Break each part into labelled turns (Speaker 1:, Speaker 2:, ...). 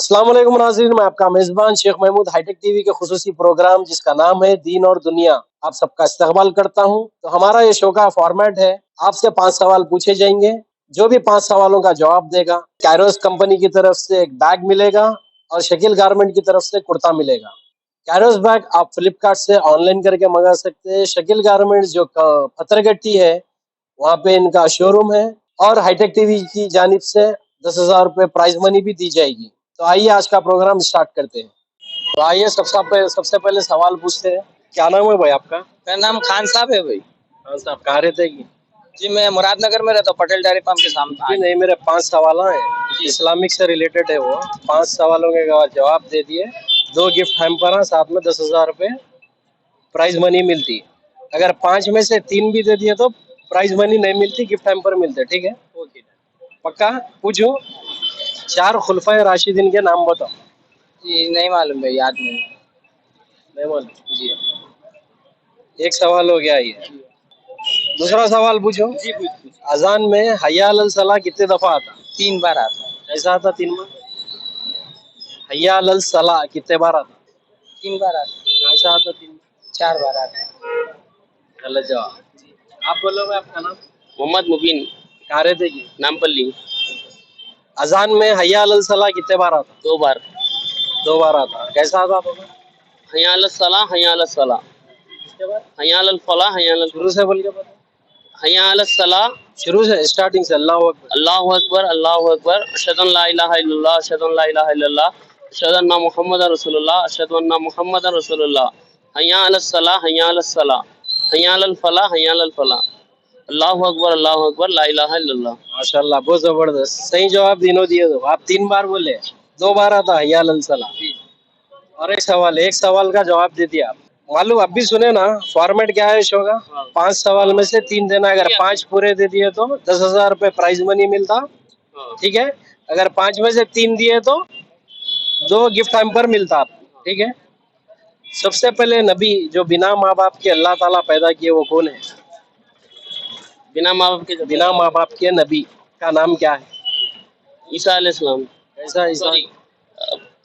Speaker 1: अस्सलाम वालेकुम नाज़रीन, मैं आपका मेज़बान शेख महमूद हाईटेक टीवी के खुसूसी प्रोग्राम जिसका नाम है दीन और दुनिया, आप सबका इस्तकबाल करता हूं। तो हमारा ये शो का फॉर्मेट है, आपसे 5 सवाल पूछे जाएंगे। जो भी 5 सवालों का जवाब देगा, कैरोस कंपनी की तरफ से एक बैग मिलेगा और शकील गारमेंट की तरफ से कुर्ता मिलेगा। कैरोस बैग आप फ्लिपकार्ट से ऑनलाइन करके मंगा सकते हैं। शकील गारमेंट जो पत्थरगट्टी है, वहाँ पे इनका शोरूम है और हाईटेक टीवी की जानिब से 10,000 रुपये प्राइज मनी भी दी जाएगी। तो आइए आज का प्रोग्राम स्टार्ट करते हैं। तो आइए सबसे पहले सवाल पूछते हैं। क्या नाम है भाई आपका?
Speaker 2: मेरा नाम खान साहब है भाई।
Speaker 1: खान साहब कहाँ रहते हैं?
Speaker 2: जी मैं मुरादनगर में रहता हूँ, पटेल डेयरी फार्म के सामने।
Speaker 1: नहीं, मेरे 5 सवाल हैं, इस्लामिक से रिलेटेड है वो। 5 सवालों के जवाब दे दिए, 2 गिफ्ट हैम्पर हैं, साथ में 10,000 रुपये प्राइज मनी मिलती है। अगर 5 में से 3 भी दे दिए तो प्राइज मनी नहीं मिलती, गिफ्ट हैम्पर मिलते। ठीक है,
Speaker 2: ओके।
Speaker 1: पक्का? पूछूं? 4 खुलफाए राशिदीन के नाम बताओ।
Speaker 2: जी नहीं मालूम भाई, याद नहीं।
Speaker 1: नहीं मालूम?
Speaker 2: जी
Speaker 1: एक सवाल हो गया ये। दूसरा सवाल पूछो।
Speaker 2: जी पूछ।
Speaker 1: अजान में हय्या अलल सलाह कितने दफा आता?
Speaker 2: 3 बार आता।
Speaker 1: ऐसा आता 3 बार? हय्या अलल सलाह कितने बार आता?
Speaker 2: 3 बार आता।
Speaker 1: ऐसा आता 3 बार?
Speaker 2: 4 बार आता।
Speaker 1: गलत जवाब। आप बोलो भाई, आपका नाम?
Speaker 2: मोहम्मद मुबीन।
Speaker 1: कहाँ रहते की?
Speaker 2: नामपल्ली।
Speaker 1: अजान में हय्या अलल सलाह कितने बार आता?
Speaker 2: 2 बार।
Speaker 1: 2 बार आता। कैसा आता आपको?
Speaker 2: हय्या अलल सलाह, हय्या अलल सलाह,
Speaker 1: इसके बाद
Speaker 2: हय्या अलल फलाह, हय्या अलल।
Speaker 1: शुरू से बोल के बता।
Speaker 2: हय्या अलल सलाह।
Speaker 1: शुरू से, स्टार्टिंग से। अल्लाहू अकबर।
Speaker 2: अल्लाहु अकबर, अल्लाहु अकबर, अशहदु अन ला इलाहा इल्लल्लाह, अशहदु अन ला इलाहा इल्लल्लाह, अशहदु अन्ना मुहम्मदन रसूलुल्लाह, अशहदु अन्ना मुहम्मदन रसूलुल्लाह। हय्या अलस सलाह, हय्या अलस सलाह, हय्या अलल फलाह, हय्या अलल फलाह। अल्लाहु अकबर, ला इलाहा इल्लल्लाह।
Speaker 1: माशाल्लाह, बहुत जबरदस्त। सही जवाब तीनों दिए। दो आप 3 बार बोले, 2 बार आता हय्या अलल सलाह। और एक सवाल का जवाब दे दिया आप। मालूम, अब भी सुने ना फॉर्मेट क्या है शो का? 5 सवाल में से 3 देना। अगर 5 पूरे दे दिए तो 10,000 रुपये प्राइज मनी मिलता। ठीक है, अगर 5 में से 3 दिए तो 2 गिफ्ट हैम्पर मिलता आपको। ठीक है, सबसे पहले नबी जो बिना माँ बाप के अल्लाह ताला पैदा किए वो कौन है?
Speaker 2: बिना माँ बाप के?
Speaker 1: बिना माँ बाप के नबी का नाम क्या है?
Speaker 2: ईसा अलैहिस्सलाम।
Speaker 1: कैसा ईसा?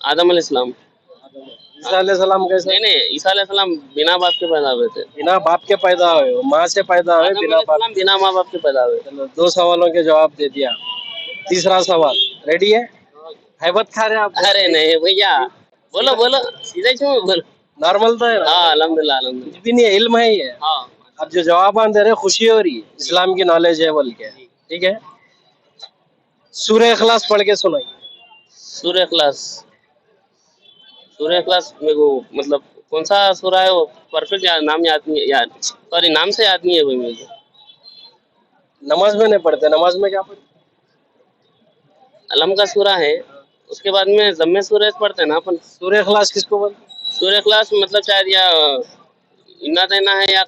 Speaker 2: आदम अलैहिस्सलाम।
Speaker 1: ईसा अलैहिस्सलाम कैसा?
Speaker 2: नहीं नहीं, ईसा अलैहिस्सलाम बिना बाप के पैदा हुए थे।
Speaker 1: बिना बाप के पैदा हुए, माँ से पैदा हुए, बिना बाप।
Speaker 2: बिना माँ बाप के पैदा हुए।
Speaker 1: चलो, 2 सवालों के जवाब दे दिया। तीसरा सवाल रेडी है? हैबत खा रहे आप?
Speaker 2: अरे नहीं भैया, बोलो बोलो, सीधे क्यों बोलो।
Speaker 1: नॉर्मल तो है ना?
Speaker 2: हाँ अल्हम्दुलिल्लाह अल्हम्दुलिल्लाह।
Speaker 1: कुछ भी नहीं है, इल्म है ये।
Speaker 2: हाँ
Speaker 1: अब जो जवाब दे रहे, खुशी हो रही है, इस्लाम की नॉलेज है बोल के। ठीक है, सूरह इखलास पढ़ के सुनाइए।
Speaker 2: सूरह इखलास। सूरह इखलास मेरे को मतलब कौन सा सूरा है वो परफेक्ट नाम याद नहीं, याद सॉरी नाम से याद नहीं है भाई मेरे को।
Speaker 1: नमाज में नहीं पढ़ते? नमाज में क्या पढ़ते?
Speaker 2: अलम का सूरा है, उसके बाद में जम्मे सूरह पढ़ते हैं ना अपन।
Speaker 1: सूरह इखलास किसको बोलते?
Speaker 2: सूरह इखलास मतलब शायद या इन्ना देना है या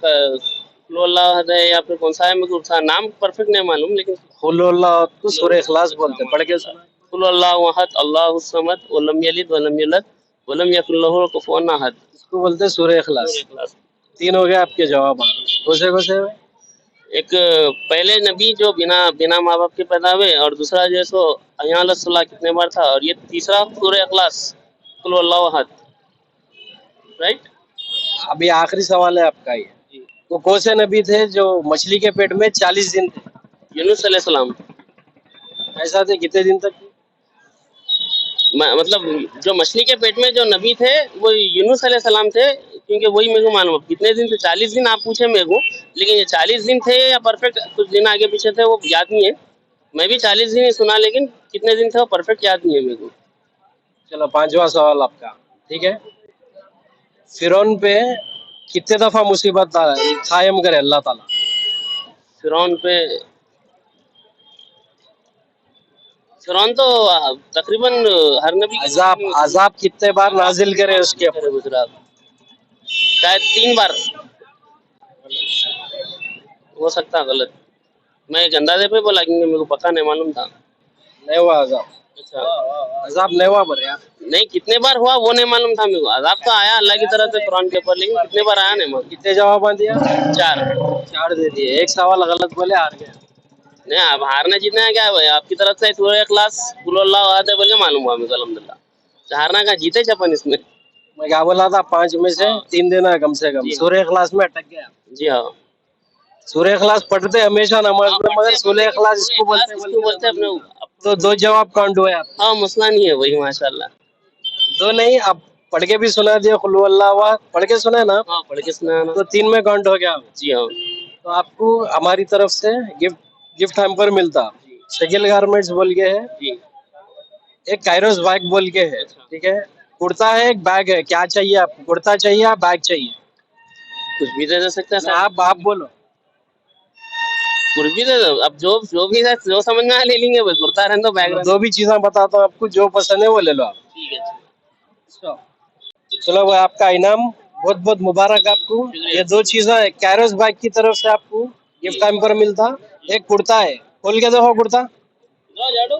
Speaker 2: कुल अल्लाह अहद है या फिर कौन सा है, मेरे को उसका नाम परफेक्ट नहीं मालूम, लेकिन
Speaker 1: कुल अल्लाह को सूरह इखलास बोलते। पढ़ के सुना।
Speaker 2: कुल अल्लाहु अहद, अल्लाहु समद, वलम यलिद वलम यूलद वलम यकुल लहु कुफुवन अहद,
Speaker 1: इसको बोलते हैं सूरह इखलास। 3 हो गए आपके जवाब। कौन से?
Speaker 2: एक पहले नबी जो बिना बिना माँ बाप के पैदा हुए, और दूसरा जो सो हय्या अलस सलाह कितने बार था, और ये तीसरा सूरह इखलास कुल अल्लाहु अहद। राइट।
Speaker 1: अभी आखिरी सवाल है आपका ये। वो कौन से नबी थे जो मछली के पेट में 40 दिन थे?
Speaker 2: यूनुस अलैहिस्सलाम।
Speaker 1: ऐसा थे? कितने दिन तक?
Speaker 2: मतलब जो मछली के पेट में जो नबी थे वो यूनुस अलैहिस्सलाम थे, क्योंकि वही मेरे को मालूम है। कितने दिन थे? 40 दिन आप पूछे मेरे को, लेकिन ये 40 दिन थे या परफेक्ट कुछ दिन आगे पीछे थे वो याद नहीं है। मैं भी 40 दिन ही सुना, लेकिन कितने दिन थे वो परफेक्ट याद नहीं है मेरे को।
Speaker 1: चलो, 5वां सवाल आपका। ठीक है, फिरौन पे कितने दफा मुसीबत कायम करे अल्लाह ताला?
Speaker 2: फिरौन पे, फिरौन तो तकरीबन हर नबी
Speaker 1: अजाब कितने बार नाजिल करे उसके ऊपर?
Speaker 2: गुजरात शायद 3 बार हो सकता, गलत मैं एक अंदाजे पे बोला, क्योंकि मेरे को पता नहीं मालूम था।
Speaker 1: नहीं हुआ अजाब?
Speaker 2: अच्छा,
Speaker 1: अजाब नहीं हुआ पर यार।
Speaker 2: नहीं कितने बार हुआ वो नहीं मालूम था मेरे को। अजाब तो आया अल्लाह की तरफ से कुरान के ऊपर, लेकिन कितने बार आया नहीं मालूम।
Speaker 1: कितने जवाब दिया?
Speaker 2: 4।
Speaker 1: 4 दे दिए। एक सवाल गलत बोले, हार गए।
Speaker 2: नहीं अब हारना जीतना है क्या है भाई, आपकी तरफ से सूरह इखलास कुल अल्लाहु अहद बोल के मालूम हुआ मेरे को अल्हम्दुलिल्लाह। हारना का जीते अपन इसमें।
Speaker 1: मैं क्या बोला था, 5 में से
Speaker 2: हाँ।
Speaker 1: 3 देना है कम से कम।
Speaker 2: जी हाँ।
Speaker 1: सूर्य इखलास में अटक गया।
Speaker 2: जी हाँ।
Speaker 1: सूर्य इखलास पढ़ते हमेशा नमाज
Speaker 2: हाँ,
Speaker 1: में, मगर सूर्य इखलास
Speaker 2: सूर्य
Speaker 1: इसको बोलते
Speaker 2: इखलास इसको बोलते हैं अपने
Speaker 1: तो 2 जवाब काउंट हुए आप।
Speaker 2: हाँ, मसला नहीं है वही, माशाल्लाह।
Speaker 1: 2 नहीं, आप पढ़ के भी सुना दिया कुल हुवल्लाहु अहद, पढ़ के सुना ना,
Speaker 2: हाँ, पढ़ के सुनाया
Speaker 1: तो
Speaker 2: ना।
Speaker 1: 3 में काउंट हो गया।
Speaker 2: जी हाँ।
Speaker 1: तो आपको हमारी तरफ से गिफ्ट हैम्पर मिलता।
Speaker 2: जी।
Speaker 1: शकील गारमेंट्स बोल के है,
Speaker 2: जी।
Speaker 1: एक कायरोस बैग बोल के है,
Speaker 2: अच्छा।
Speaker 1: ठीक है। कुर्ता है, एक बैग है, क्या चाहिए आपको? कुर्ता चाहिए या बैग चाहिए?
Speaker 2: कुछ भी दे सकते हैं
Speaker 1: ना,
Speaker 2: सर।
Speaker 1: आप बोलो।
Speaker 2: कुछ भी दे दो, अब जो भी है, जो समझ में आए ले लेंगे बस, कुर्ता रहने दो, बैग रहने
Speaker 1: 2
Speaker 2: दो।
Speaker 1: भी चीजें बताता हूँ आपको, जो पसंद है वो ले लो आप।
Speaker 2: ठीक है।
Speaker 1: चलो भाई, आपका इनाम बहुत बहुत मुबारक आपको।
Speaker 2: शुक्रिया।
Speaker 1: ये 2 चीजें है कैरोस बैग की तरफ से आपको गिफ्ट टाइम पर मिलता। एक कुर्ता है, खोल के देखो कुर्ता।
Speaker 2: जाओ झाड़ू।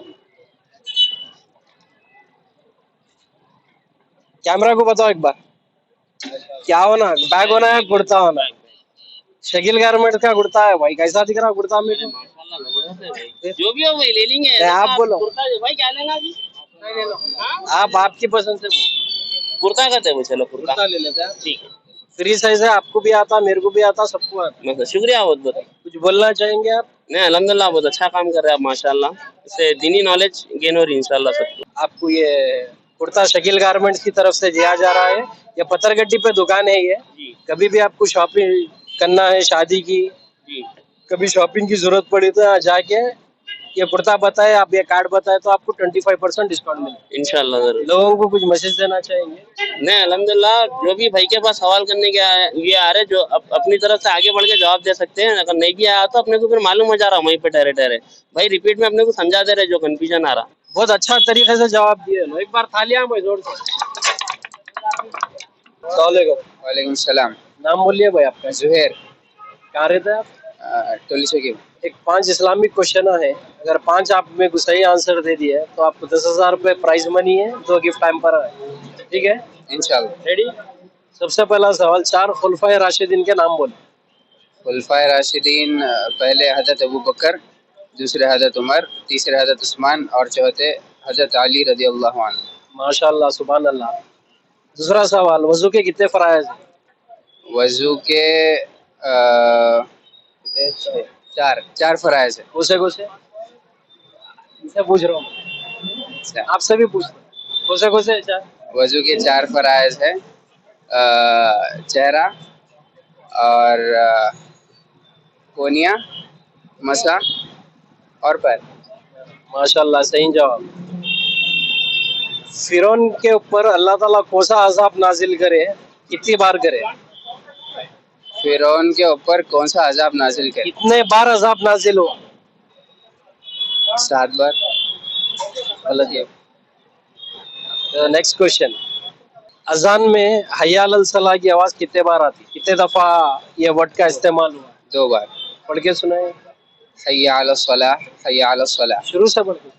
Speaker 1: कैमरा को बताओ एक बार, क्या होना, बैग होना है कुर्ता होना है? शकील गारमेंट्स का कुर्ता है भाई, कैसा दिख रहा कुर्ता मेरे को?
Speaker 2: माशाल्लाह, जबरदस्त है भाई। जो भी हो वही ले लेंगे।
Speaker 1: नहीं, आप बोलो।
Speaker 2: कुर्ता भाई क्या लेना अभी?
Speaker 1: आप आपकी पसंद से बोलो।
Speaker 2: कुर्ता कहते हैं, चलो कुर्ता
Speaker 1: कुर्ता ले लेते हैं।
Speaker 2: ठीक है।
Speaker 1: फ्री साइज है, आपको भी आता, मेरे को भी आता, सबको आता।
Speaker 2: मतलब शुक्रिया बहुत बहुत।
Speaker 1: कुछ बोलना चाहेंगे आप?
Speaker 2: नहीं, अल्हम्दुलिल्लाह बहुत अच्छा काम कर रहे हैं आप, माशाल्लाह। इससे दीनी नॉलेज गेन हो रही है इंशाल्लाह सबको।
Speaker 1: आपको ये कुर्ता शकील गारमेंट्स की तरफ से दिया जा रहा है। ये पत्थरगट्टी पे दुकान है ये।
Speaker 2: जी।
Speaker 1: कभी भी आपको शॉपिंग करना है, शादी की,
Speaker 2: जी।
Speaker 1: कभी शॉपिंग की जरूरत पड़ी तो यहाँ जाके ये कुर्ता बताए, आप ये कार्ड बताए तो आपको 25% डिस्काउंट मिलेगा।
Speaker 2: इंशाल्लाह जरूर।
Speaker 1: लोगों को कुछ मैसेज देना चाहेंगे?
Speaker 2: नहीं, अल्हम्दुलिल्लाह, जो भी भाई के पास सवाल करने के लिए आ रहे, जो अपनी तरफ से आगे बढ़ के जवाब दे सकते हैं। अगर नहीं भी आया तो अपने को फिर मालूम हो जा रहा वहीं पे ठहरे ठहरे भाई, रिपीट में अपने को समझा दे रहे जो कंफ्यूजन आ रहा।
Speaker 1: बहुत अच्छा तरीके से जवाब दिए ना, एक बार थालियां भाई जोर से।
Speaker 3: वालेकुम सलाम।
Speaker 1: नाम बोलिए भाई आपका।
Speaker 3: जुहैर।
Speaker 1: कहाँ रहते हैं आप?
Speaker 3: टोली की।
Speaker 1: एक 5 इस्लामिक क्वेश्चन है, अगर 5 आप में को सही आंसर दे दिए तो आपको 10,000 रुपए प्राइज मनी है, 2 गिफ्ट टाइम पर है, ठीक है?
Speaker 3: इंशाल्लाह।
Speaker 1: रेडी? सबसे पहला सवाल, 4 खुलफाए राशिदीन के नाम बोलो।
Speaker 3: खुलफाए राशिदीन, पहले हजरत अबू बकर, दूसरे हजरत उमर, तीसरे हजरत उस्मान और चौथे हजरत अली रजी अल्लाह अन्हु।
Speaker 1: माशाल्लाह, सुभान अल्लाह। दूसरा सवाल, वजू के कितने फराइज हैं?
Speaker 3: वजू के चार चार फराइज है।
Speaker 1: कौन से? इनसे पूछ रहा हूँ,
Speaker 3: अच्छा।
Speaker 1: आपसे भी पूछ रहा हूँ। कौन से? चार
Speaker 3: वजू के 4 फराइज है, चेहरा और कोनिया, मसा और पैर।
Speaker 1: माशाल्लाह, सही जवाब। फिरौन के ऊपर अल्लाह ताला कौन सा अजाब नाजिल करे, कितनी बार करे?
Speaker 3: फिरौन के ऊपर कौन सा अजाब नाजिल करे?
Speaker 1: कितने बार अजाब नाजिल हुआ?
Speaker 3: 7 बार।
Speaker 1: गलत है। नेक्स्ट क्वेश्चन, अजान में हय्या अलल सलाह की आवाज कितने बार आती, कितने दफा ये वर्ड का इस्तेमाल हुआ?
Speaker 3: 2 बार।
Speaker 1: पढ़ के सुनाए।
Speaker 3: हय्या अलस सलाह, हय्या अलस सलाह।
Speaker 1: शुरू से पढ़ के।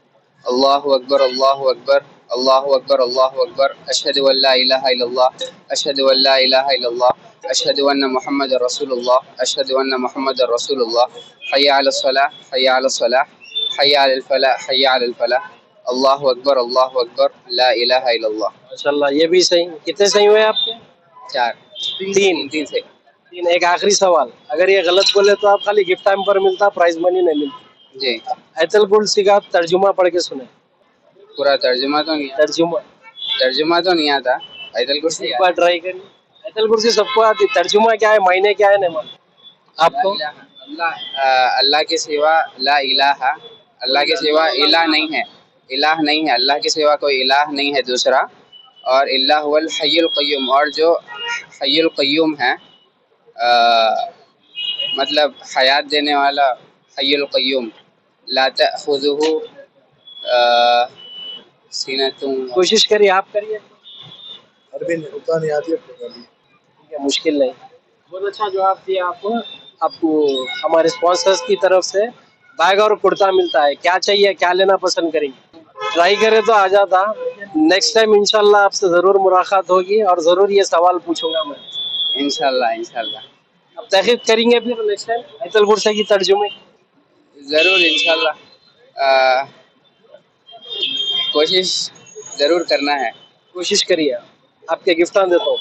Speaker 3: अल्लाहु अकबर, अल्लाहु अकबर, अल्लाहु अकबर, अल्लाहु अकबर, अशहदु अल्ला इलाहा इल्लल्लाह, अशहदु अल्ला इलाहा इल्लल्लाह, अशहदु अन्ना मुहम्मदर रसूलुल्लाह, अशहदु अन्ना मुहम्मदर रसूलुल्लाह, हय्या अलस सलाह, हय्या अलस सलाह, हय्या अलल फलाह, हय्या अलल फलाह, अल्लाहु अकबर, ला इलाहा इल्लल्लाह।
Speaker 1: माशाल्लाह, ये भी सही। कितने सही हुए आपके?
Speaker 3: 4।
Speaker 1: 3।
Speaker 3: 3 से।
Speaker 1: 3। एक आखिरी सवाल, अगर ये गलत बोले तो आप खाली गिफ्ट टाइम पर मिलता, प्राइज मनी नहीं मिलती।
Speaker 3: जी।
Speaker 1: आयतल कुर्सी का तर्जुमा पढ़ के सुने।
Speaker 3: पूरा तर्जुमा तो नहीं,
Speaker 1: तर्जुमा
Speaker 3: तो नहीं आता। आयतल कुर्सी
Speaker 1: एक बार ट्राई करिए। आयतल कुर्सी सबको आती, तर्जुमा क्या है, मायने क्या है, नहीं मालूम आपको?
Speaker 3: अल्लाह के सिवा ला इलाहा, अल्लाह के सिवा इलाह नहीं है, इलाह नहीं है, अल्लाह के सिवा कोई इलाह नहीं है दूसरा। और इल्लाह हुवल हय्युल क़य्यूम, और जो हय्युल क़य्यूम है, मतलब हयात देने वाला, हय्युल क़य्यूम, ला तअख़ुज़ुहु सीनतुन।
Speaker 1: कोशिश करिए, आप करिए।
Speaker 4: अरबी नहीं, उतना नहीं आती अपने को।
Speaker 1: ठीक है, मुश्किल नहीं। बहुत अच्छा जवाब दिया आपको। आपको हमारे स्पॉन्सर्स की तरफ से बैग और कुर्ता मिलता है। क्या चाहिए, क्या लेना पसंद करेंगे? ट्राई करें तो आ जाता। नेक्स्ट टाइम इंशाल्लाह आपसे जरूर मुलाकात होगी और जरूर ये सवाल पूछूंगा मैं।
Speaker 3: इंशाल्लाह, इंशाल्लाह।
Speaker 1: अब तहकीक करेंगे फिर नेक्स्ट टाइम आयतल कुर्सी की तर्जुमे।
Speaker 3: ज़रूर इंशाल्लाह, कोशिश ज़रूर करना है।
Speaker 1: कोशिश करिए, आपके गिफ्ट देता हूँ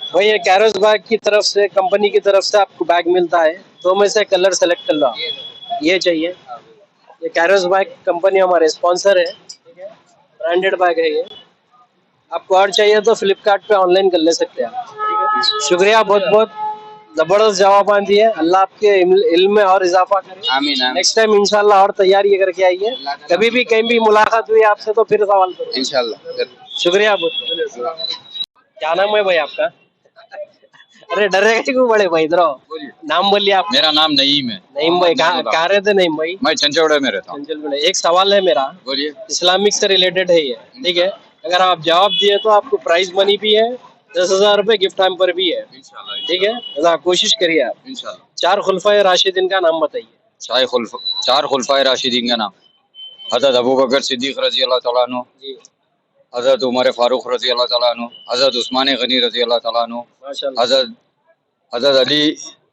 Speaker 1: भाई। ये कैरोस बैग की तरफ से, कंपनी की तरफ से आपको बैग मिलता है, दो में से कलर सेलेक्ट कर लो। ये चाहिए, ये कैरोस बैग कंपनी हमारे स्पॉन्सर है, ठीक है, ब्रांडेड बैग है ये। आपको और चाहिए तो फ्लिपकार्ट पे ऑनलाइन कर ले सकते हैं आप, ठीक है। शुक्रिया बहुत बहुत, जबरदस्त जवाब दिए। अल्लाह आपके इल्म में और इजाफा करे।
Speaker 3: आमीन आमीन।
Speaker 1: नेक्स्ट टाइम इंशाल्लाह और तैयारी करके आइए, कभी भी कहीं भी मुलाकात हुई आपसे तो फिर सवाल करो
Speaker 3: इंशाल्लाह।
Speaker 1: शुक्रिया बहुत। क्या नाम है भाई आपका? अरे डरे क्यों बड़े भाई, इधर आओ। नाम बोलिए आप।
Speaker 5: मेरा नाम नईम है।
Speaker 1: नईम भाई, कहाँ रहते नईम भाई?
Speaker 5: मैं चंचौड़े में रहता हूँ।
Speaker 1: चंचल। एक सवाल है मेरा,
Speaker 5: बोलिए।
Speaker 1: इस्लामिक से रिलेटेड है ये, ठीक है। अगर आप जवाब दिए तो आपको प्राइज मनी भी है, 10,000 रुपए गिफ्ट हैम्पर भी है,
Speaker 5: इंशाल्लाह।
Speaker 1: ठीक है। तो कोशिश करिए आप।
Speaker 5: इंशाल्लाह।
Speaker 1: चार खुलफाए राशिदीन का नाम बताइए।
Speaker 5: चार खुलफाए राशिदीन का नाम, हज़रत अबू बकर सिद्दीक रजी अल्लाह तआला अन्हु,
Speaker 1: जी
Speaker 5: हज़रत उमर फारूक रजी अल्लाह तआला अन्हु, हज़रत उस्मान गनी रजी अल्लाह तआला अन्हु,
Speaker 1: माशाल्लाह।
Speaker 5: हज़रत अली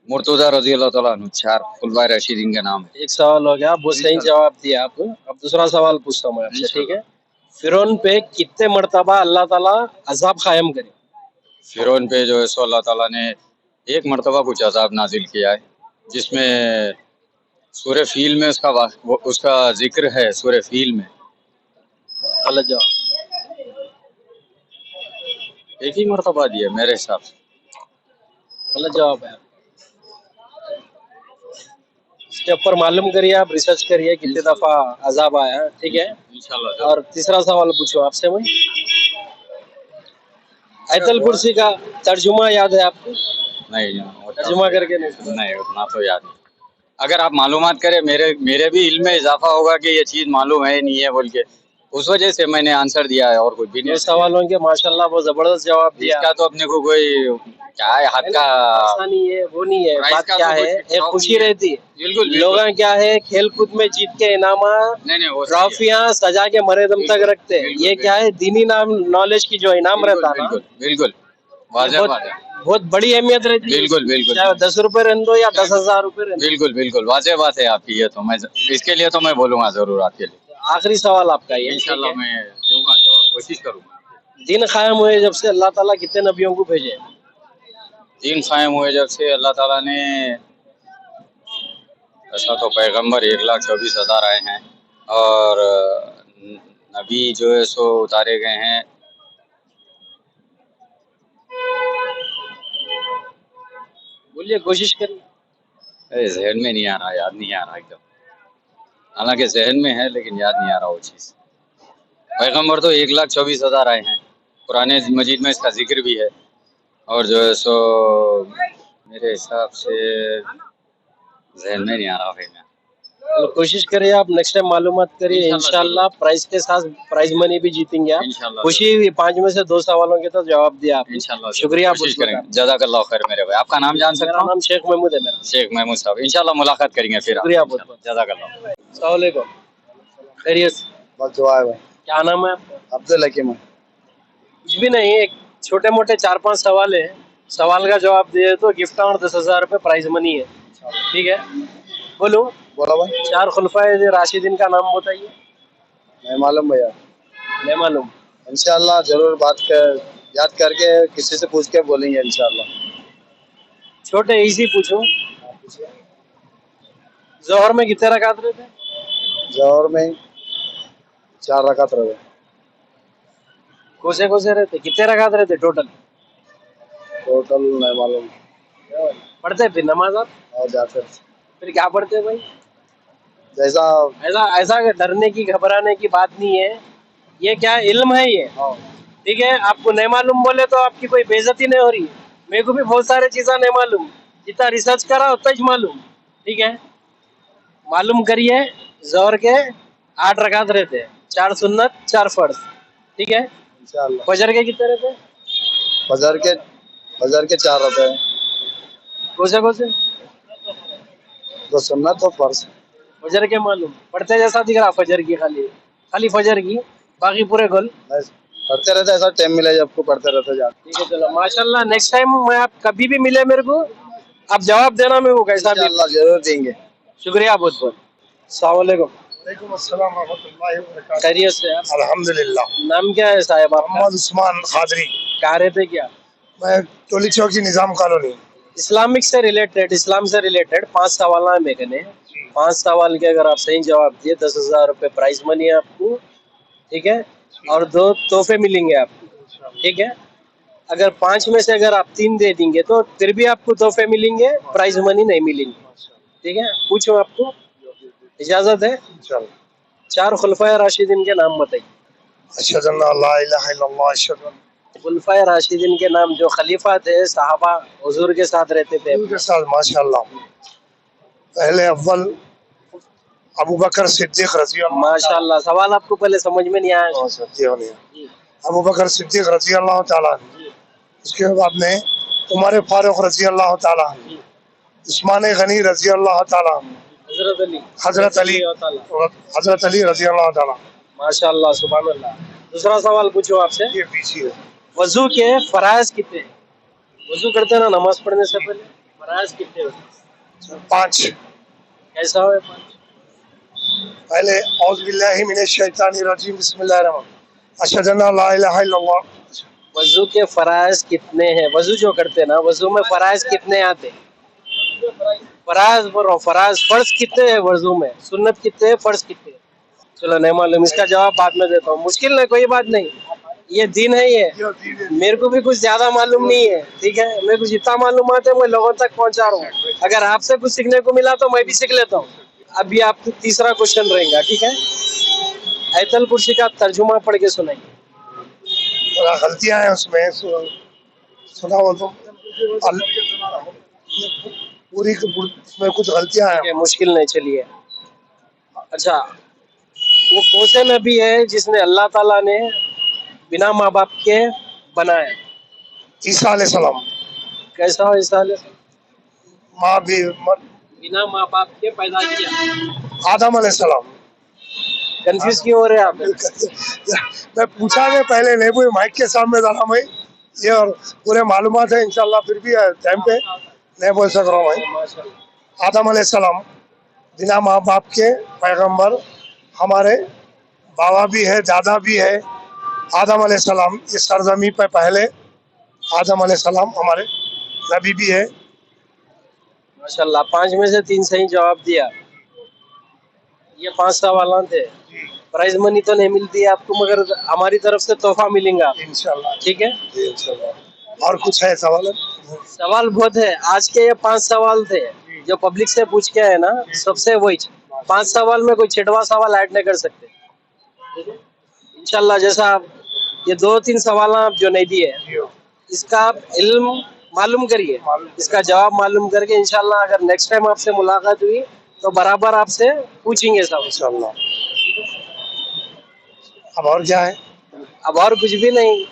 Speaker 5: मुर्तज़ा रजी अल्लाह तआला अन्हु। चार खुलफाए राशिदीन का नाम है।
Speaker 1: एक सवाल हो गया, बहुत सही जवाब दिया आप। अब दूसरा सवाल पूछता हूँ मैं आपसे, ठीक है। फिरौन पे कितने मर्तबा अल्लाह ताला अजाब कायम करे?
Speaker 5: फिरौन पे जो है सो अल्लाह ताला ने एक मरतबा कुछ अजाब नाजिल किया है, जिसमें सूरह फील में उसका जिक्र है। सूरह फील में
Speaker 1: गलत जवाब,
Speaker 5: एक ही मरतबा दिया मेरे हिसाब से।
Speaker 1: गलत जवाब है। इसके ऊपर मालूम करिए, आप रिसर्च करिए कितने दफा अजाब आया, ठीक है।
Speaker 5: इंशाल्लाह।
Speaker 1: और तीसरा सवाल पूछो आपसे मैं, आयतल कुर्सी का तर्जुमा याद है आपको?
Speaker 5: नहीं,
Speaker 1: तर्जुमा करके नहीं।
Speaker 5: उतना तो याद नहीं। अगर आप मालूमात करें, मेरे भी इल्म में इजाफा होगा कि ये चीज मालूम है नहीं है बोल के, उस वजह से मैंने आंसर दिया है, और कुछ भी नहीं।
Speaker 1: ये सवालों के माशाल्लाह बहुत जबरदस्त जवाब दिया।
Speaker 5: इसका तो अपने को कोई क्या है, हाथ का
Speaker 1: ऐसा नहीं है, वो नहीं है, बात क्या है, एक खुशी रहती है।
Speaker 5: बिल्कुल
Speaker 1: लोग क्या है, खेल कूद में जीत के इनामा, ट्रॉफियां सजा के मरे दम तक रखते हैं। ये क्या है, दीनी नाम नॉलेज की जो इनाम रहता है,
Speaker 5: बिल्कुल वाज़ेह बात है,
Speaker 1: बहुत बड़ी अहमियत रहती है।
Speaker 5: बिल्कुल बिल्कुल।
Speaker 1: चाहे 10 रुपए रहने दो या 10,000 रुपए रहने दो।
Speaker 5: बिल्कुल बिल्कुल वाज़ेह बात है आपकी। ये तो मैं इसके लिए तो मैं बोलूंगा जरूर आपके लिए।
Speaker 1: आखिरी सवाल आपका ये,
Speaker 5: इंशाल्लाह मैं दूंगा जवाब, कोशिश करूंगा।
Speaker 1: दिन कायम हुए जब से अल्लाह ताला कितने नबियों को भेजे?
Speaker 5: दिन कायम हुए जब से अल्लाह ताला ने, ऐसा तो पैगंबर 1,24,000 आए हैं, और नबी जो है सो उतारे गए हैं
Speaker 1: बोलिए, कोशिश करिए।
Speaker 5: जहन में नहीं आ रहा, याद नहीं आ रहा एकदम। हालांकि जहन में है लेकिन याद नहीं आ रहा वो चीज़। पैगंबर तो 1,24,000 आए हैं, कुरान मजीद में इसका जिक्र भी है, और जो है सो मेरे हिसाब से जहन में नहीं आ रहा है।
Speaker 1: तो कोशिश करिए आप, नेक्स्ट टाइम मालूमात करिए, इंशाल्लाह प्राइज के साथ प्राइज मनी भी जीतेंगे आप।
Speaker 5: इंशाल्लाह।
Speaker 1: खुशी हुई, 5 में से 2 सवालों के तो जवाब दिया आप।
Speaker 5: इंशाल्लाह
Speaker 1: शुक्रिया,
Speaker 5: कोशिश करेंगे। जज़ाकल्लाह खैर मेरे भाई। आपका नाम जान सकता
Speaker 1: मेरा
Speaker 5: हूँ?
Speaker 1: नाम शेख महमूद है मेरा।
Speaker 5: शेख महमूद साहब, इंशाल्लाह मुलाकात करेंगे फिर।
Speaker 1: शुक्रिया बहुत बहुत।
Speaker 5: जज़ाकल्लाह।
Speaker 1: अस्सलाम वालेकुम, खैरियत से?
Speaker 4: बस दुआ है भाई।
Speaker 1: क्या नाम है आपका?
Speaker 4: अब्दुल हकीम।
Speaker 1: कुछ भी नहीं, एक छोटे मोटे 4-5 सवाल है, सवाल का जवाब दिए तो गिफ्ट और 10,000 रुपए प्राइज मनी है, ठीक है। बोलो
Speaker 4: बोला भाई।
Speaker 1: 4 खुलफाए राशिदीन का नाम बताइए।
Speaker 4: नहीं मालूम भैया।
Speaker 1: नहीं मालूम?
Speaker 4: इंशाल्लाह जरूर याद करके किसी से पूछ के बोलेंगे इंशाल्लाह।
Speaker 1: छोटे इजी पूछो। जोहर में कितने रकात रहते हैं?
Speaker 4: जोहर में 4 रकात रहे।
Speaker 1: कोसे रहते, कितने रकात रहते टोटल?
Speaker 4: टोटल नहीं मालूम।
Speaker 1: पढ़ते फिर नमाज आप?
Speaker 4: और जाते
Speaker 1: फिर क्या पढ़ते भाई?
Speaker 4: जैसा
Speaker 1: ऐसा ऐसा डरने की घबराने की बात नहीं है, ये क्या इल्म है ये, ठीक है। आपको नहीं मालूम बोले तो आपकी कोई बेइज्जती नहीं हो रही। मेरे को भी बहुत सारी चीजें नहीं मालूम, जितना रिसर्च करा उतना ही मालूम, ठीक है। मालूम करिए, जोहर के 8 रकात रहते हैं, 4 सुन्नत 4 फर्ज, ठीक है।
Speaker 4: इंशाल्लाह।
Speaker 1: फजर के कितने रहते हैं?
Speaker 4: फजर के 4 रहते हैं।
Speaker 1: कोसे?
Speaker 4: तो सुन्नत तो फर्ज।
Speaker 1: फजर के मालूम, पढ़ते जैसा दिख रहा फजर की, खाली फजर की, बाकी पूरे गोल
Speaker 4: पढ़ते रहते, ऐसा टाइम मिले जब आपको पढ़ते रहते जाते।
Speaker 1: ठीक है, चलो माशाल्लाह। नेक्स्ट टाइम मैं आप कभी भी मिले मेरे को, आप जवाब देना मेरे को कैसा भी।
Speaker 4: इंशाल्लाह जरूर देंगे।
Speaker 1: शुक्रिया बहुत बहुत। अस्सलाम वालेकुम।
Speaker 6: वालेकुम अस्सलाम रहमतुल्लाहि व बरकातहू।
Speaker 1: खैरियत से आप?
Speaker 6: अल्हम्दुलिल्लाह।
Speaker 1: नाम क्या है साहब आपका?
Speaker 6: मोहम्मद उस्मान खादरी।
Speaker 1: कहाँ रहते क्या?
Speaker 6: मैं टोली चौकी निजाम कॉलोनी।
Speaker 1: इस्लामिक से रिलेटेड, इस्लाम से रिलेटेड 5 सवाल हैं मेरे। 5 सवाल के अगर आप सही जवाब दिए 10,000 रुपये प्राइज मनी है आपको, ठीक है, और 2 तोहफे मिलेंगे आपको, ठीक है। अगर 5 में से अगर आप 3 दे देंगे तो फिर भी आपको तोहफे मिलेंगे, प्राइज मनी नहीं मिलेंगे, ठीक है। पूछो, आपको इजाजत है?
Speaker 6: इंशाल्लाह।
Speaker 1: 4 खुलफाए राशिदीन के नाम बताइए।
Speaker 6: अशहदु अन ला इलाहा इल्लल्लाह, अशहदु
Speaker 1: खुलफाए राशिदीन के नाम, जो खलीफा थे, सहाबा हुजूर के साथ रहते थे।
Speaker 6: के साथ माशाल्लाह। पहले अव्वल अबू बकर सिद्दीक रजी अल्लाह
Speaker 1: माशाल्लाह। सवाल आपको पहले समझ में नहीं आया?
Speaker 6: अबू बकर सिद्दीक रजी अल्लाह ताला, उसके बाद में उमर फारूक रजी अल्लाह ताला, उस्मान गनी रजी अल्लाह ताला, हजरत अली रजी अल्लाह ताला।
Speaker 1: माशाल्लाह, सुभान अल्लाह। दूसरा सवाल पूछो आपसे।
Speaker 6: ये पीछे
Speaker 1: वजू के फराइज कितने? वजू करते ना नमाज पढ़ने से पहले, फराइज कितने होते?
Speaker 6: 5।
Speaker 1: कैसा हो 5?
Speaker 6: पहले औज़ बिल्लाहि मिनश शैतानिर रजीम, बिस्मिल्लाहिर रहमानिर रहीम, अशहदु अन ला इलाहा इल्लल्लाह।
Speaker 1: वजू के फराइज कितने हैं? वजू जो करते ना, वजू में फराइज कितने आते? फराइज बोल रहा हूँ, फराइज, फर्ज कितने हैं वजू में? सुन्नत कितने हैं, फर्ज कितने हैं? चलो नहीं मालूम, इसका जवाब बाद में देता हूँ। मुश्किल नहीं, कोई बात नहीं, ये दिन है। ये मेरे को भी कुछ ज्यादा मालूम नहीं है, ठीक है। मेरे को जितना मालूमात है मैं लोगों तक पहुंचा रहा हूँ। अगर आपसे कुछ सीखने को मिला तो मैं भी सीख लेता हूँ। अभी आपको तीसरा क्वेश्चन रहेगा, ठीक है। आयतल कुर्सी का तर्जुमा पढ़ के सुनाइए।
Speaker 6: थोड़ा गलतियां हैं उसमें, सुना हो तो पूरी उसमें कुछ गलतियां हैं।
Speaker 1: मुश्किल नहीं, चलिए। अच्छा, वो कौन से नबी है जिसने अल्लाह ताला ने बिना माँ बाप के बनाया?
Speaker 6: ईसा अलैहिस्सलाम।
Speaker 1: कैसा हो ईसा अलैहिस्सलाम?
Speaker 6: माँ भी
Speaker 1: बिना माँ बाप के पैदा किया।
Speaker 6: आदम अलैहिस्सलाम।
Speaker 1: कंफ्यूज क्यों हो रहे हैं आप?
Speaker 6: मैं पूछा नहीं पहले, नहीं पूछे माइक के सामने डाला मैं ये, और पूरे मालूमात है इंशाल्लाह, फिर भी टाइम पे नहीं बोल सक रहा हूँ मैं। आदम अलैहिस्सलाम बिना माँ बाप के पैगंबर, हमारे बाबा भी है, दादा भी है। आदम अलैहिस्सलाम इस सरजमी पे पहले आदम अलैहिस्सलाम हमारे नबी भी है।
Speaker 1: माशाल्लाह, 5 में से 3 सही जवाब दिया। ये 5 सवाल थे। प्राइज मनी तो नहीं मिलती है आपको, मगर हमारी तरफ से तोहफा मिलेगा
Speaker 6: इंशाल्लाह,
Speaker 1: ठीक है।
Speaker 6: इंशाल्लाह। और कुछ है सवाल?
Speaker 1: सवाल बहुत है। आज के ये 5 सवाल थे जो पब्लिक से पूछ के है ना, सबसे वही 5 सवाल में कोई छठवां सवाल ऐड नहीं कर सकते, ठीक है। इंशाल्लाह, जैसा ये 2-3 सवाल आप जो नहीं दिए, इसका आप इल्म मालूम करिए, इसका जवाब मालूम करके इंशाल्लाह अगर नेक्स्ट टाइम आपसे मुलाकात हुई तो बराबर आपसे पूछेंगे सब
Speaker 6: इंशाल्लाह। अब और क्या है?
Speaker 1: अब और कुछ भी नहीं।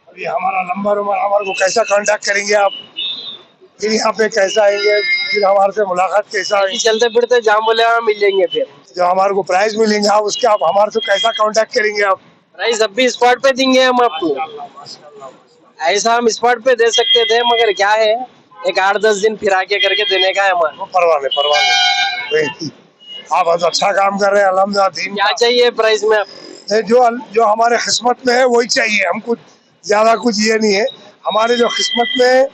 Speaker 6: अभी हमारा नंबर हमारे को कैसा कांटेक्ट करेंगे आप, फिर यहाँ पे कैसा आएंगे, फिर हमारे से मुलाकात कैसा आएगी?
Speaker 1: चलते फिरते जहाँ बोले वहाँ मिल जाएंगे। फिर
Speaker 6: जो हमारे को प्राइज मिलेंगे आप उसके, आप हमारे से कैसा कांटेक्ट करेंगे आप?
Speaker 1: प्राइज अब भी स्पॉट पे देंगे हम आपको। ऐसा हम स्पॉट पे दे सकते थे, मगर क्या है, एक 8-10 दिन फिर आके करके देने का है हमारा।
Speaker 6: परवाह नहीं। आप बहुत अच्छा काम कर रहे हैं अल्हम्दुलिल्लाह।
Speaker 1: क्या चाहिए प्राइज में?
Speaker 6: जो हमारे किस्मत में है वही चाहिए हमको, ज्यादा कुछ ये नहीं है। हमारे जो किस्मत में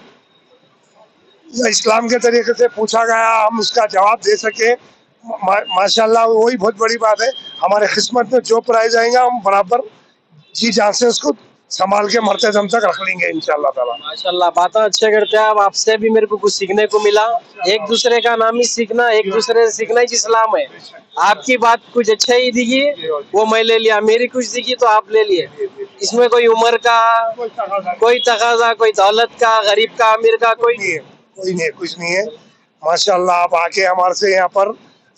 Speaker 6: जो इस्लाम के तरीके से पूछा गया हम उसका जवाब दे सके, माशाल्लाह वही बहुत बड़ी बात है। हमारे किस्मत में जो प्राइज आएगा हम बराबर जी जान से उसको संभाल के मरते दम तक रख लेंगे इंशाल्लाह ताला।
Speaker 1: माशाल्लाह, बातें अच्छे करते हैं आप। आपसे भी मेरे को कुछ सीखने को मिला। एक दूसरे का नाम ही सीखना, एक दूसरे से सीखना ही इस्लाम है। आपकी बात कुछ अच्छा ही दिखी, वो मैं ले लिया, मेरी कुछ दिखी तो आप ले लिए। इसमें कोई उम्र का, कोई तकाजा, कोई दौलत का, गरीब का, अमीर का कोई नहीं है।
Speaker 6: कोई नहीं, कुछ नहीं है। माशाल्लाह, आप आके हमारे से यहाँ पर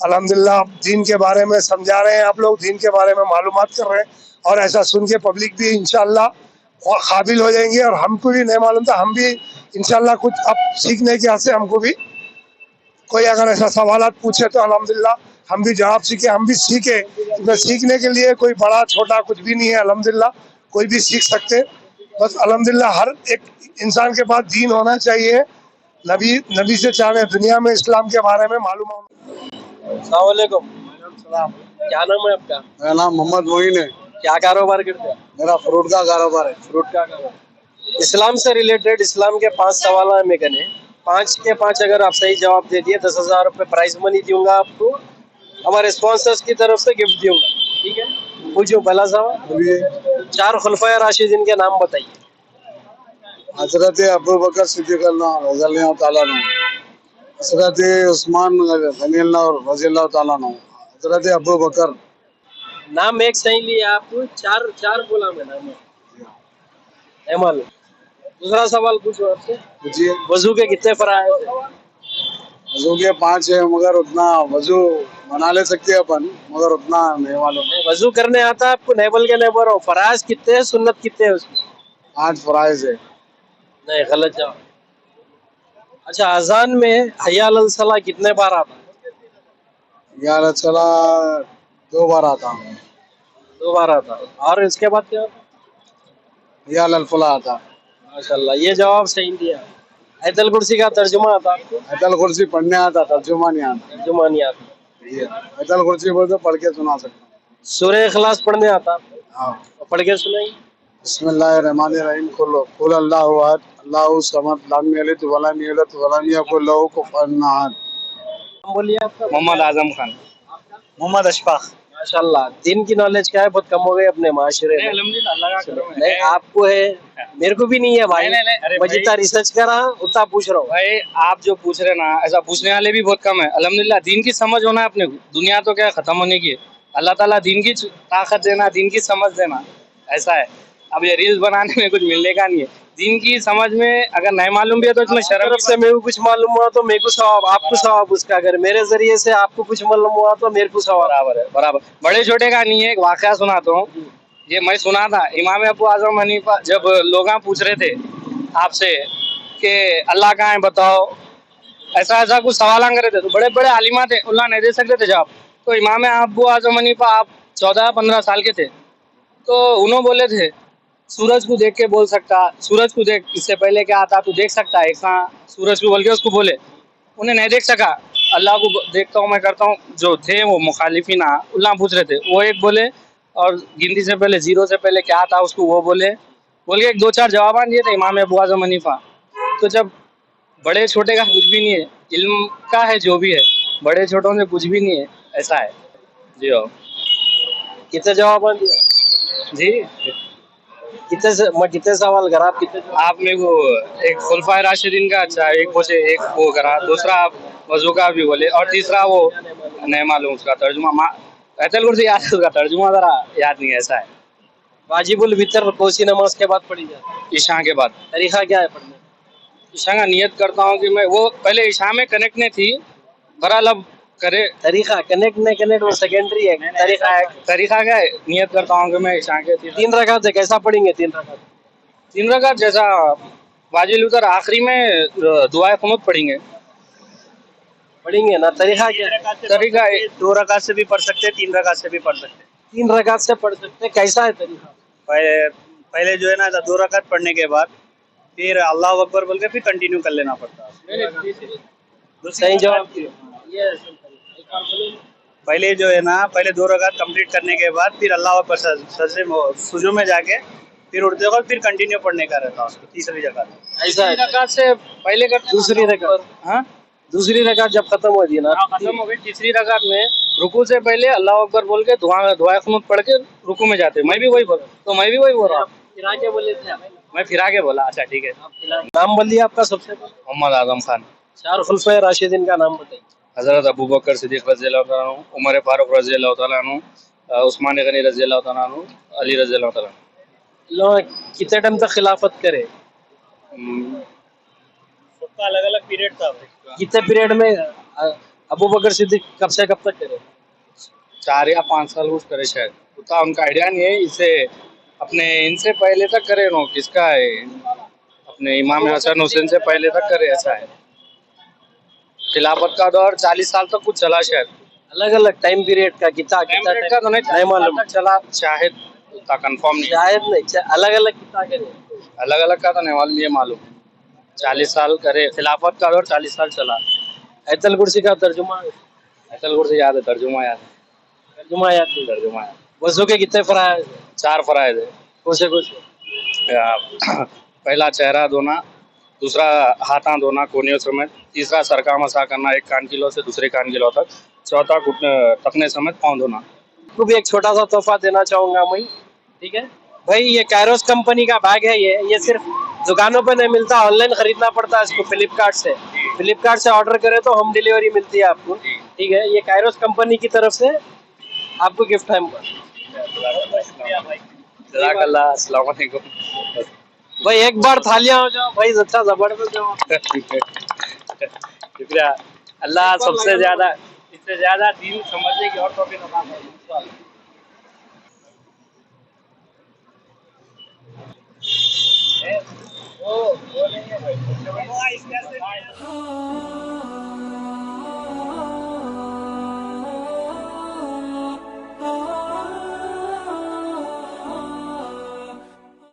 Speaker 6: अल्हम्दुलिल्लाह दीन के बारे में समझा रहे हैं, आप लोग दीन के बारे में मालूमात कर रहे हैं, और ऐसा सुन के पब्लिक भी इंशाल्लाह काबिल हो जाएंगे। और हमको भी नहीं मालूम था, हम भी इंशाल्लाह कुछ अब सीखने के हाथ से हमको भी कोई अगर ऐसा सवाल पूछे तो अल्हम्दुलिल्लाह हम भी जवाब सीखे, हम भी सीखे। तो सीखने के लिए कोई बड़ा छोटा कुछ भी नहीं है, अल्हम्दुलिल्लाह कोई भी सीख सकते। बस अल्हम्दुलिल्लाह हर एक इंसान के पास दीन होना चाहिए, नबी से चाहे दुनिया में इस्लाम के बारे में मालूम होना।
Speaker 1: अस्सलाम वालेकुम। क्या नाम है आपका?
Speaker 4: मेरा नाम मोहम्मद मोइन है।
Speaker 1: क्या कारोबार करते हैं?
Speaker 4: मेरा फ्रूट का कारोबार है।
Speaker 1: फ्रूट का कारोबार। इस्लाम से रिलेटेड इस्लाम के 5 सवाल हैं मैं कने 5 के 5 अगर आप सही जवाब दे दिए 10,000 रुपये प्राइज मनी दूंगा आपको, हमारे स्पॉन्सर्स की तरफ से गिफ्ट दूंगा, ठीक है? पूछो पहला सवाल।
Speaker 4: बोलिए।
Speaker 1: 4 खुलफाए राशिदीन के नाम बताइए।
Speaker 4: हजरत अबू बकर सिद्दीक रज़ियल्लाहु ताला अन्हु, हजरत उस्मान गनी रज़ी अल्लाह ताला अन्हु, हजरत अबू बकर।
Speaker 1: नाम एक सही लिया आपको, चार चार बोला मैं नाम है मालूम। दूसरा सवाल पूछो आपसे।
Speaker 4: पूछिए।
Speaker 1: वजू के कितने फराइज हैं?
Speaker 4: वजू के 5 है, मगर उतना वजू बना ले सकते हैं अपन, मगर उतना नहीं मालूम।
Speaker 1: वजू करने आता है आपको? नहीं बोल के नहीं बोल रहा हूँ। फराइज कितने हैं, सुन्नत कितने हैं उसमें?
Speaker 4: 5 फराइज है।
Speaker 1: नहीं, गलत जवाब। अच्छा, अजान में हय्या अलल सलाह कितने बार आता है?
Speaker 4: यार चला 2 बार आता हूँ।
Speaker 1: 2 बार आता है। और इसके बाद क्या होता है?
Speaker 4: या ललफला आता।
Speaker 1: माशाल्लाह, ये जवाब सही दिया। आयतल कुर्सी का तर्जुमा आता आपको?
Speaker 4: आयतल कुर्सी पढ़ने आता, तर्जुमा नहीं आता।
Speaker 1: तर्जुमा नहीं आता।
Speaker 4: ये आयतल कुर्सी बोल तो पढ़ के सुना सकता हूँ।
Speaker 1: सूरह इखलास पढ़ने आता आपको?
Speaker 4: हाँ।
Speaker 1: तो पढ़ के सुनाइए।
Speaker 4: बिस्मिल्लाहिर्रहमानिर्रहीम। कुल अल्लाहु अहद अल्लाहु समद लम यलिद वलम यूलद वलम यकुल लहू कुफुवन अहद।
Speaker 1: नाम बोलिए आपका।
Speaker 2: मोहम्मद आजम खान।
Speaker 4: मोहम्मद अशफाक।
Speaker 1: माशाल्लाह, दिन की नॉलेज क्या है, बहुत कम हो गई अपने माशरे में।
Speaker 2: अल्हम्दुलिल्लाह अल्लाह का करम है।
Speaker 1: नहीं, आपको है, मेरे को भी नहीं है भाई।
Speaker 2: नहीं, अरे
Speaker 1: मैं जितना रिसर्च कर रहा हूँ उतना पूछ रहा हूँ।
Speaker 2: भाई आप जो पूछ रहे ना, ऐसा पूछने वाले भी बहुत कम है। अल्हम्दुलिल्लाह दीन की समझ होना है अपने को। दुनिया तो क्या खत्म होने की है। अल्लाह ताला दीन की ताकत देना, दीन की समझ देना, ऐसा है। अब ये रील्स बनाने में कुछ मिलने का नहीं है। दीन की समझ में अगर नहीं मालूम भी है तो इसमें शर्म
Speaker 1: तरफ से मेरे को कुछ मालूम हुआ तो मेरे को सवाब, आपको सवाब उसका। अगर मेरे जरिए से आपको कुछ मालूम हुआ तो मेरे को सवाब।
Speaker 2: बराबर है, बराबर। बड़े छोटे का नहीं है। एक वाकया सुनाता हूँ। ये मैं सुना था, इमाम अबू आजम हनीफा जब लोग पूछ रहे थे आपसे कि अल्लाह कहाँ है बताओ, ऐसा ऐसा कुछ सवाल कर रहे थे, तो बड़े बड़े आलिमा थे, अल्लाह नहीं दे सकते थे जवाब। तो इमाम अबू आजम हनीफा आप 14-15 साल के थे, तो उन्होंने बोले थे सूरज को देख के बोल सकता, सूरज को देख, इससे पहले क्या आता तू देख सकता है, सूरज को बोल के उसको बोले, उन्हें नहीं देख सका। अल्लाह को देखता हूँ मैं करता हूँ। जो थे वो मुखालिफिन अल्लाह पूछ रहे थे, वो एक बोले, और गिनती से पहले, जीरो से पहले क्या था उसको वो बोले, बोल के एक 2-4 जवाब दिए थे इमाम अबू आजम हनीफा। तो जब बड़े छोटे का कुछ भी नहीं है, इल्म का है जो भी है, बड़े छोटों से कुछ भी नहीं है, ऐसा है जी। हो
Speaker 1: कितने जवाब दिया
Speaker 2: जी।
Speaker 1: मैं कितने सवाल करा, आप कितने
Speaker 2: आप मेरे को एक खुलफाए राशिदीन का अच्छा एक पूछे, एक वो करा, दूसरा आप वजू का भी बोले, और तीसरा वो नहीं मालूम उसका तर्जुमा। आयतल कुर्सी याद है, उसका तर्जुमा जरा याद नहीं है, ऐसा है।
Speaker 1: वाजिबुल वितर कौन सी नमाज के बाद पढ़ी जाती है?
Speaker 2: ईशा के बाद।
Speaker 1: तरीका क्या है पढ़ने?
Speaker 2: ईशा का नियत करता हूँ कि मैं वो पहले ईशा में कनेक्ट नहीं थी, बहरहाल अब करे।
Speaker 1: तरीका कनेक्ट नहीं कनेक्ट वो सेकेंडरी है। तरीका है,
Speaker 2: तरीका क्या है, नियत करता हूँ कि मैं ईशा के
Speaker 1: 3 रकात है, कैसा पढ़ेंगे 3 रकात?
Speaker 2: 3 रकात जैसा वाजिब उतर आखिरी में दुआए कुनूत पढ़ेंगे
Speaker 1: ना। तरीका क्या है?
Speaker 2: तरीका
Speaker 7: 2 रकात से भी पढ़ सकते हैं, 3 रकात से भी पढ़ सकते हैं।
Speaker 1: 3 रकात से पढ़ सकते हैं, कैसा है तरीका?
Speaker 7: पहले जो है ना 2 रकात पढ़ने के बाद फिर अल्लाह अकबर बोल के फिर कंटिन्यू कर लेना पड़ता है।
Speaker 1: सही जवाब ये
Speaker 7: पहले जो है ना, पहले 2 रकात कंप्लीट करने के बाद फिर अल्लाह अकबर सजदे में सुजू में जाके फिर उठते वक्त फिर कंटिन्यू पढ़ने का रहता है उसको, तीसरी रकात।
Speaker 1: ऐसा है।
Speaker 2: रकात से पहले करते
Speaker 1: दूसरी रकात,
Speaker 2: हाँ,
Speaker 1: दूसरी रकात जब खत्म हो गई ना,
Speaker 2: खत्म हो गई, तीसरी रकात में रुकू से पहले अल्लाह अकबर बोल के दुआ कुनूत पढ़ के रुकू में जाते। मैं भी वही बोल रहा हूँ।
Speaker 1: फिरा के बोले थे
Speaker 2: मैं फिरा के बोला, अच्छा ठीक है।
Speaker 1: नाम बोलिए आपका सबसे पहले।
Speaker 2: मोहम्मद आजम खान।
Speaker 1: 4 खुलफाए राशिदीन का नाम बताइए।
Speaker 2: हजरत अबू बकर सिद्दीक रज़ियल्लाहु तआला अन्हु, उमर फारूक रज़ियल्लाहु तआला अन्हु, उस्मान गनी रज़ियल्लाहु तआला अन्हु, अली रज़ियल्लाहु तआला अन्हु।
Speaker 1: लोग कितने टाइम तक खिलाफत करे?
Speaker 7: सबका अलग अलग पीरियड था।
Speaker 1: कितने पीरियड में अबू बकर सिद्दीक कब से कब तक करे?
Speaker 2: 4 या 5 साल कुछ करे शायद, उतना उनका आइडिया नहीं है। इसे अपने इनसे पहले तक करे नो, किसका है, अपने इमाम हसन हुसैन से पहले तक करे, ऐसा है। खिलाफत का दौर 40 साल तक कुछ चला शायद।
Speaker 1: अलग अलग टाइम पीरियड का कितना
Speaker 2: का तो
Speaker 1: नहीं मालूम,
Speaker 2: चला शायद, उतना कंफर्म नहीं।
Speaker 1: शायद नहीं, अलग अलग कितना करे,
Speaker 2: अलग अलग का तो नहीं मालूम, ये मालूम 40 साल करे। खिलाफत का दौर 40 साल चला।
Speaker 1: आयतल कुर्सी का तर्जुमा
Speaker 2: आयतल कुर्सी याद है, तर्जुमा याद है।
Speaker 1: जुमा याद नहीं।
Speaker 7: तर्जुमा है।
Speaker 1: वजू के कितने फराइज?
Speaker 7: 4 फराइज है।
Speaker 1: कोसे कोसे?
Speaker 7: पहला चेहरा धोना, दूसरा हाथा धोना कोनियों समेत, तीसरा सर का मसा करना एक कान किलो से दूसरे कान किलो तक, चौथा घुटने टखने समेत पाँव धोना।
Speaker 1: आपको भी एक छोटा सा तोहफा देना चाहूंगा मैं, ठीक है भाई। ये कैरोस कंपनी का बैग है। ये सिर्फ दुकानों पे नहीं मिलता, ऑनलाइन खरीदना पड़ता है इसको फ्लिपकार्ट से। फ्लिपकार्ट से ऑर्डर करें तो होम डिलीवरी मिलती है आपको, ठीक है। ये कैरोस कंपनी की तरफ से आपको गिफ्ट है।
Speaker 7: जज़ाकल्लाह, अस्सलाम वालेकुम।
Speaker 1: भाई एक बार थालियां हो जाओ भाई, अच्छा जबरदस्त जवाब।
Speaker 7: शुक्रिया। अल्लाह सबसे ज्यादा, इससे ज्यादा दीन समझने की और तौफीक अता फरमाए। वो नहीं है भाई।